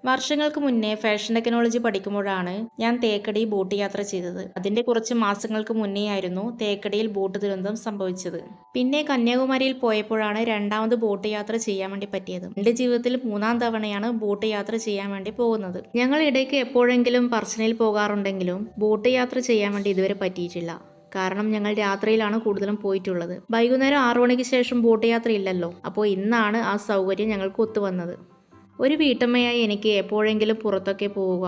വർഷങ്ങൾക്ക് മുന്നേ fashion technology പഠിക്കുമ്പോഴാണ് ഞാൻ തേക്കടി ബോട്ട് യാത്ര ചെയ്തത്. അതിന്റെ കുറച്ച് മാസങ്ങൾക്ക് മുന്നേയായിരുന്നു തേക്കടിയിൽ ബോട്ട് ദുരന്തം സംഭവിച്ചത്. പിന്നെ കന്യാകുമാരിയിൽ പോയപ്പോഴാണ് രണ്ടാമത് ബോട്ട് യാത്ര ചെയ്യാൻ വേണ്ടി പറ്റിയത്. എന്റെ ജീവിതത്തിൽ മൂന്നാം തവണയാണ് ബോട്ട് യാത്ര ചെയ്യാൻ വേണ്ടി പോകുന്നത്. ഞങ്ങൾ ഇടയ്ക്ക് എപ്പോഴെങ്കിലും പറശ്ശിനിയിൽ പോകാറുണ്ടെങ്കിലും ബോട്ട് യാത്ര ചെയ്യാൻ വേണ്ടി ഇതുവരെ പറ്റിയിട്ടില്ല. കാരണം ഞങ്ങൾ രാത്രിയിലാണ് കൂടുതലും പോയിട്ടുള്ളത്. വൈകുന്നേരം 6 മണിക്ക് ശേഷം ബോട്ട് യാത്ര ഇല്ലല്ലോ. അപ്പോൾ ഇന്നാണ് ആ സൗകര്യം ഞങ്ങൾക്ക് ഒത്തുവന്നത്. ഒരു വീട്ടമ്മയായി എനിക്ക് എപ്പോഴെങ്കിലും പുറത്തൊക്കെ പോവുക,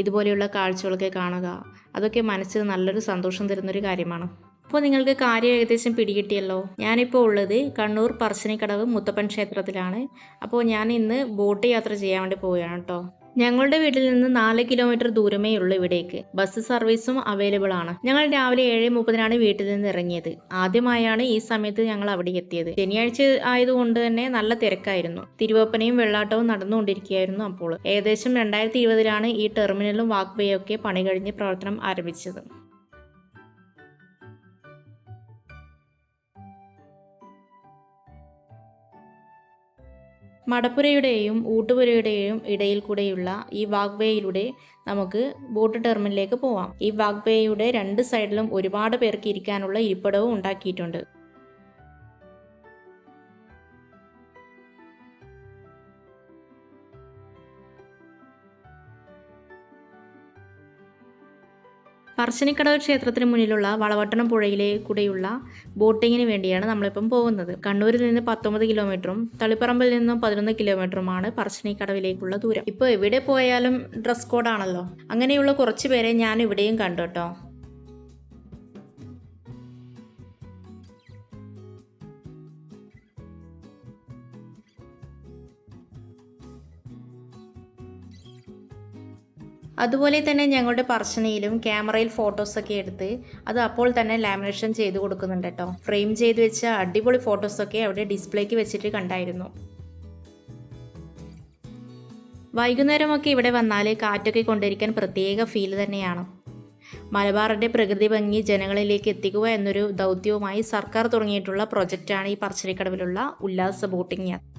ഇതുപോലെയുള്ള കാഴ്ചകളൊക്കെ കാണുക, അതൊക്കെ മനസ്സിന് നല്ലൊരു സന്തോഷം തരുന്നൊരു കാര്യമാണ്. അപ്പോൾ നിങ്ങൾക്ക് കാര്യം ഏകദേശം പിടികിട്ടിയല്ലോ. ഞാനിപ്പോൾ ഉള്ളത് കണ്ണൂർ പറശ്ശിനിക്കടവ് മുത്തപ്പൻ ക്ഷേത്രത്തിലാണ്. അപ്പോൾ ഞാൻ ഇന്ന് ബോട്ട് യാത്ര ചെയ്യാൻ വേണ്ടി പോവുകയാണ് കേട്ടോ. ഞങ്ങളുടെ വീട്ടിൽ നിന്ന് 4 കിലോമീറ്റർ ദൂരമേ ഉള്ളൂ ഇവിടേക്ക്. ബസ് സർവീസും അവൈലബിൾ ആണ്. ഞങ്ങൾ രാവിലെ 7:30 വീട്ടിൽ നിന്ന് ഇറങ്ങിയത്. ആദ്യമായാണ് ഈ സമയത്ത് ഞങ്ങൾ അവിടെ എത്തിയത്. ശനിയാഴ്ച ആയതുകൊണ്ട് തന്നെ നല്ല തിരക്കായിരുന്നു. തിരുവപ്പനയും വെള്ളാട്ടവും നടന്നുകൊണ്ടിരിക്കുകയായിരുന്നു അപ്പോൾ. ഏകദേശം 2020 ഈ ടെർമിനലും വാക്ക് വേയും ഒക്കെ പണി കഴിഞ്ഞ് പ്രവർത്തനം ആരംഭിച്ചത്. മടപ്പുരയുടെയും ഊട്ടുപുരയുടെയും ഇടയിൽ കൂടെയുള്ള ഈ വാക്ക് വേയിലൂടെ നമുക്ക് ബോട്ട് ടെർമിനലിലേക്ക് പോവാം. ഈ വാക്ക് വേയുടെ 2 സൈഡിലും ഒരുപാട് പേർക്ക് ഇരിക്കാനുള്ള ഇരിപ്പിടവും ഉണ്ടാക്കിയിട്ടുണ്ട്. പറശ്ശിനിക്കടവ് ക്ഷേത്രത്തിന് മുന്നിലുള്ള വളവട്ടണം പുഴയിലെ കൂടെയുള്ള ബോട്ടിങ്ങിന് വേണ്ടിയാണ് നമ്മളിപ്പം പോകുന്നത്. കണ്ണൂരിൽ നിന്ന് 19 കിലോമീറ്ററും തളിപ്പറമ്പിൽ നിന്നും 11 കിലോമീറ്ററുമാണ് പറശ്ശിനിക്കടവിലേക്കുള്ള ദൂരം. ഇപ്പോൾ എവിടെ പോയാലും ഡ്രസ് കോഡാണല്ലോ. അങ്ങനെയുള്ള കുറച്ച് പേരെ ഞാൻ ഇവിടെയും കണ്ടു കേട്ടോ. അതുപോലെ തന്നെ ഞങ്ങളുടെ പറശ്ശിനിയിലും ക്യാമറയിൽ ഫോട്ടോസൊക്കെ എടുത്ത് അത് അപ്പോൾ തന്നെ ലാമിനേഷൻ ചെയ്ത് കൊടുക്കുന്നുണ്ട് കേട്ടോ. ഫ്രെയിം ചെയ്ത് വെച്ച അടിപൊളി ഫോട്ടോസൊക്കെ അവിടെ ഡിസ്പ്ലേക്ക് വെച്ചിട്ട് കണ്ടായിരുന്നു. വൈകുന്നേരമൊക്കെ ഇവിടെ വന്നാൽ കാറ്റൊക്കെ കൊണ്ടിരിക്കാൻ പ്രത്യേക ഫീൽ തന്നെയാണ്. മലബാറിന്റെ പ്രകൃതി ഭംഗി ജനങ്ങളിലേക്ക് എത്തിക്കുക എന്നൊരു ദൗത്യവുമായി സർക്കാർ തുടങ്ങിയിട്ടുള്ള പ്രൊജക്റ്റാണ് ഈ പറശ്ശിനിക്കടവിലുള്ള ഉല്ലാസ ബോട്ടിംഗ് യാത്ര.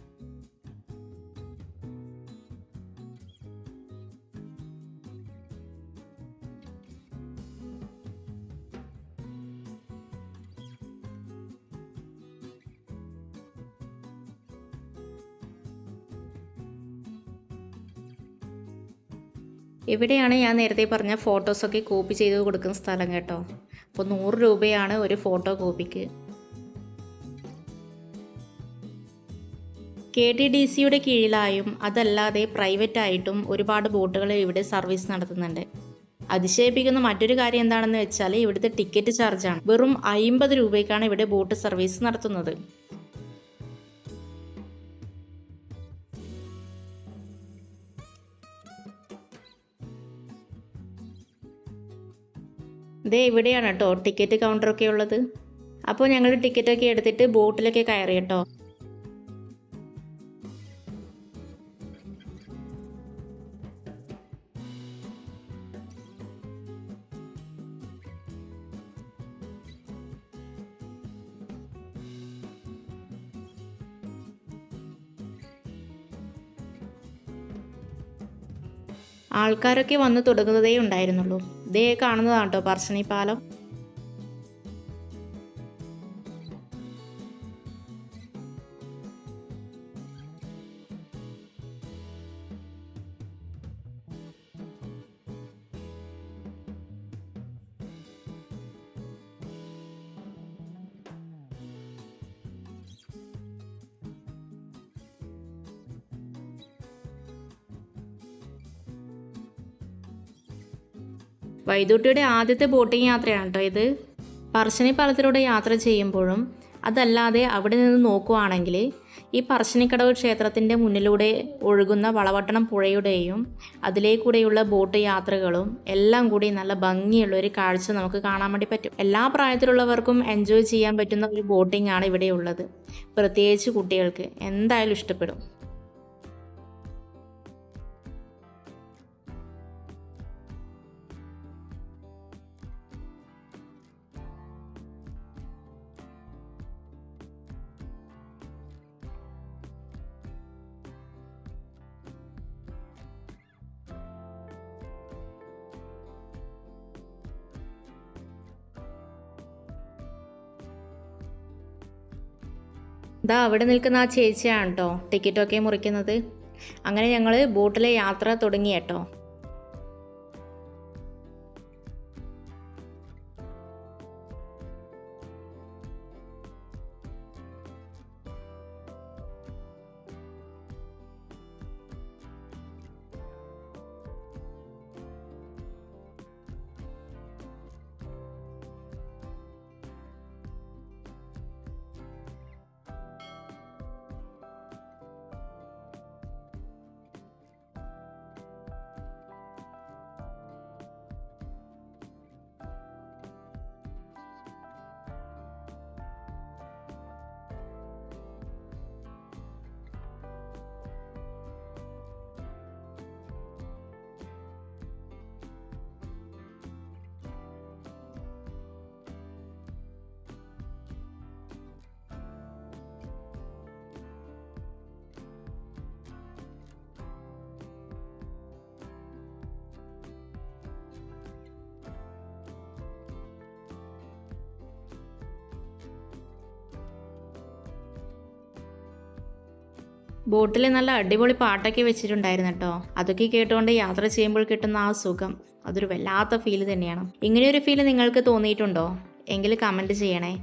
ഇവിടെയാണ് ഞാൻ നേരത്തെ പറഞ്ഞ ഫോട്ടോസൊക്കെ കോപ്പി ചെയ്ത് കൊടുക്കുന്ന സ്ഥലം കേട്ടോ. അപ്പോൾ 100 രൂപയാണ് ഒരു ഫോട്ടോ കോപ്പിക്ക്. KTDCയുടെ കീഴിലായും അതല്ലാതെ പ്രൈവറ്റ് ആയിട്ടും ഒരുപാട് ബോട്ടുകൾ ഇവിടെ സർവീസ് നടത്തുന്നുണ്ട്. അതിശയിപ്പിക്കുന്ന മറ്റൊരു കാര്യം എന്താണെന്ന് വെച്ചാൽ ഇവിടുത്തെ ടിക്കറ്റ് ചാർജാണ്. വെറും 50 രൂപയ്ക്കാണ് ഇവിടെ ബോട്ട് സർവീസ് നടത്തുന്നത്. ഇതേ ഇവിടെയാണ് കേട്ടോ ടിക്കറ്റ് കൗണ്ടറൊക്കെ ഉള്ളത്. അപ്പോൾ ഞങ്ങൾ ടിക്കറ്റൊക്കെ എടുത്തിട്ട് ബോട്ടിലൊക്കെ കയറി കേട്ടോ. ആൾക്കാരൊക്കെ വന്ന് തുടങ്ങുന്നതേ ഉണ്ടായിരുന്നുള്ളൂ. ഇതേ കാണുന്നതാണ് കേട്ടോ പറശ്ശിനി പാലം. വൈദൂട്ടിയുടെ ആദ്യത്തെ ബോട്ടിംഗ് യാത്രയാണ് കേട്ടോ ഇത്. പറശ്ശിനി പാലത്തിലൂടെ യാത്ര ചെയ്യുമ്പോഴും അതല്ലാതെ അവിടെ നിന്ന് നോക്കുവാണെങ്കിൽ ഈ പറശ്ശിനിക്കടവ് ക്ഷേത്രത്തിൻ്റെ മുന്നിലൂടെ ഒഴുകുന്ന വളവട്ടണം പുഴയുടെയും അതിലേക്കൂടെയുള്ള ബോട്ട് യാത്രകളും എല്ലാം കൂടി നല്ല ഭംഗിയുള്ള ഒരു കാഴ്ച നമുക്ക് കാണാൻ വേണ്ടി പറ്റും. എല്ലാ പ്രായത്തിലുള്ളവർക്കും എൻജോയ് ചെയ്യാൻ പറ്റുന്ന ഒരു ബോട്ടിംഗ് ആണ് ഇവിടെ ഉള്ളത്. പ്രത്യേകിച്ച് കുട്ടികൾക്ക് എന്തായാലും ഇഷ്ടപ്പെടും. ദാ അവിടെ നിൽക്കുന്ന ആ ചേച്ചിയാണ് കേട്ടോ ടിക്കറ്റൊക്കെ മുറിക്കുന്നത്. അങ്ങനെ ഞങ്ങൾ ബോട്ടിലെ യാത്ര തുടങ്ങി കേട്ടോ. ബോട്ടിൽ നല്ല അടിപൊളി പാട്ടൊക്കെ വെച്ചിട്ടുണ്ടായിരുന്നു കേട്ടോ. അതൊക്കെ കേട്ടുകൊണ്ട് യാത്ര ചെയ്യുമ്പോൾ കിട്ടുന്ന ആ സുഖം അതൊരു വല്ലാത്ത ഫീല് തന്നെയാണ്. ഇങ്ങനെയൊരു ഫീല് നിങ്ങൾക്ക് തോന്നിയിട്ടുണ്ടോ? എങ്കിൽ കമൻറ്റ് ചെയ്യണേ.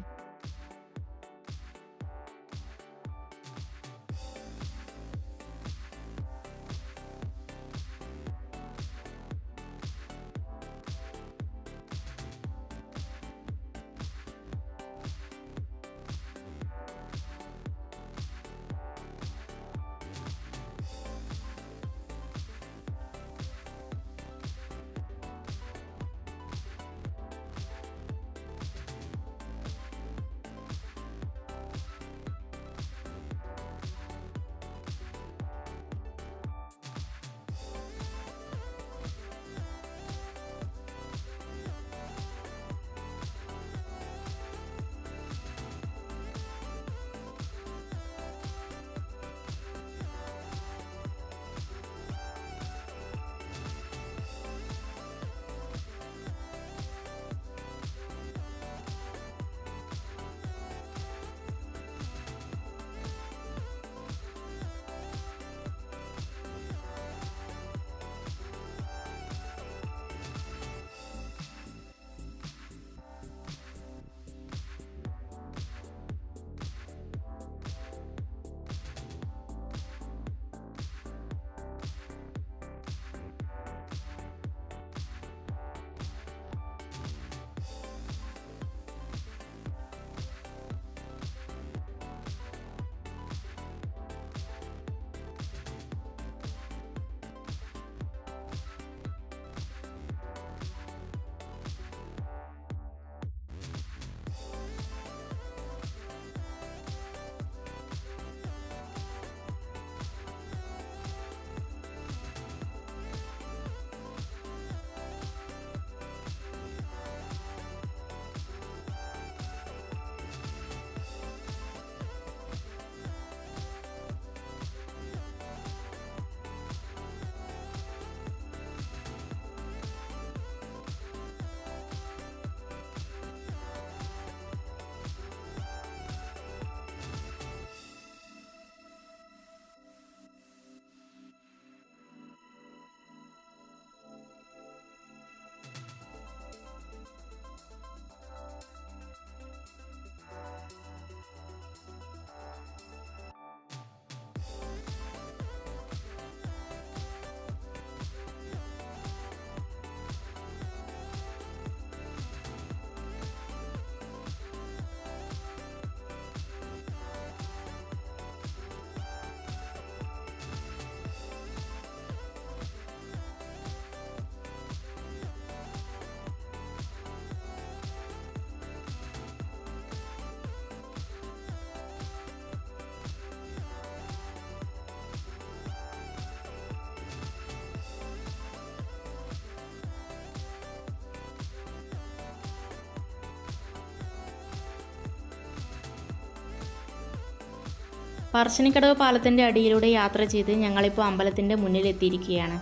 പറശ്ശിനിക്കടവ് പാലത്തിൻ്റെ അടിയിലൂടെ യാത്ര ചെയ്ത് ഞങ്ങളിപ്പോൾ അമ്പലത്തിൻ്റെ മുന്നിലെത്തിയിരിക്കുകയാണ്.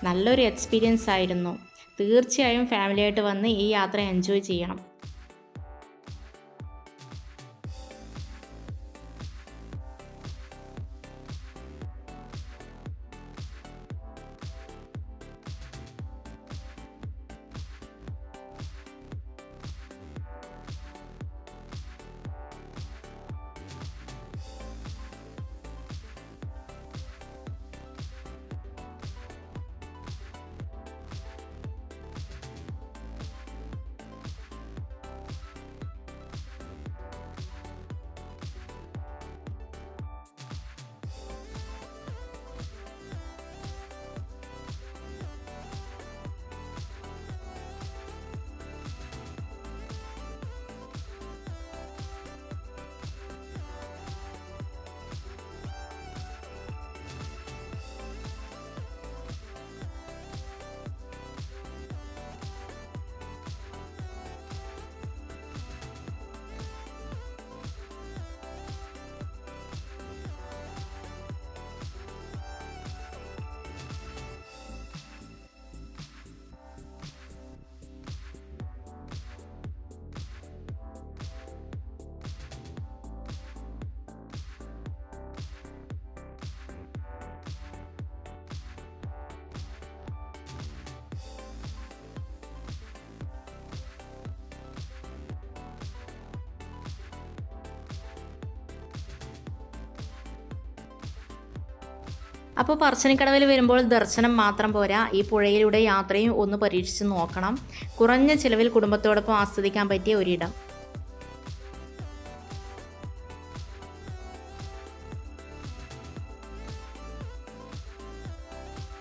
നല്ലൊരു എക്സ്പീരിയൻസ് ആയിരുന്നു. തീർച്ചയായും ഫാമിലിയായിട്ട് വന്ന് ഈ യാത്ര എൻജോയ് ചെയ്യണം. അപ്പോൾ പറശ്ശിനിക്കടവിൽ വരുമ്പോൾ ദർശനം മാത്രം പോരാ, ഈ പുഴയിലൂടെ യാത്രയും ഒന്ന് പരീക്ഷിച്ച് നോക്കണം. കുറഞ്ഞ ചിലവിൽ കുടുംബത്തോടൊപ്പം ആസ്വദിക്കാൻ പറ്റിയ ഒരിടം.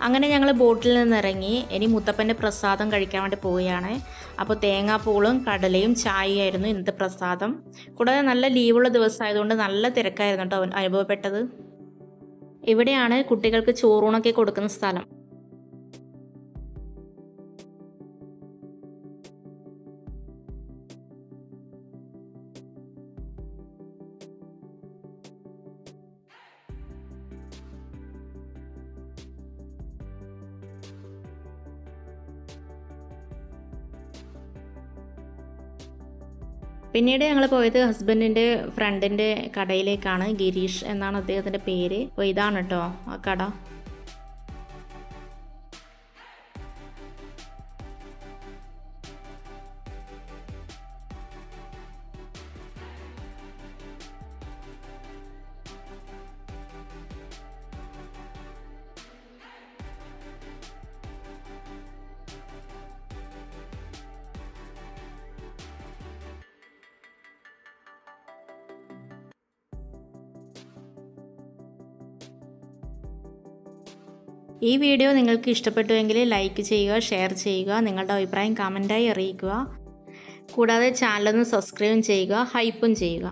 അങ്ങനെ ഞങ്ങൾ ബോട്ടിൽ നിന്നിറങ്ങി. ഇനി മുത്തപ്പൻ്റെ പ്രസാദം കഴിക്കാൻ വേണ്ടി പോവുകയാണ്. അപ്പോൾ തേങ്ങാപ്പൂളും കടലയും ചായയായിരുന്നു ഇന്നത്തെ പ്രസാദം. കൂടാതെ നല്ല ലീവുള്ള ദിവസമായതുകൊണ്ട് നല്ല തിരക്കായിരുന്നു കേട്ടോ അനുഭവപ്പെട്ടത്. ഇവിടെയാണ് കുട്ടികൾക്ക് ചോറൂണൊക്കെ കൊടുക്കുന്ന സ്ഥലം. പിന്നീട് ഞങ്ങൾ പോയത് ഹസ്ബൻഡിൻ്റെ ഫ്രണ്ടിൻ്റെ കടയിലേക്കാണ്. ഗിരീഷ് എന്നാണ് അദ്ദേഹത്തിൻ്റെ പേര്. അപ്പോൾ ഇതാണ് കേട്ടോ ആ കട. ഈ വീഡിയോ നിങ്ങൾക്ക് ഇഷ്ടപ്പെട്ടുവെങ്കിൽ ലൈക്ക് ചെയ്യുക, ഷെയർ ചെയ്യുക, നിങ്ങളുടെ അഭിപ്രായം കമൻറ്റായി അറിയിക്കുക. കൂടാതെ ചാനലൊന്ന് സബ്സ്ക്രൈബ് ചെയ്യുക, ഹൈപ്പും ചെയ്യുക.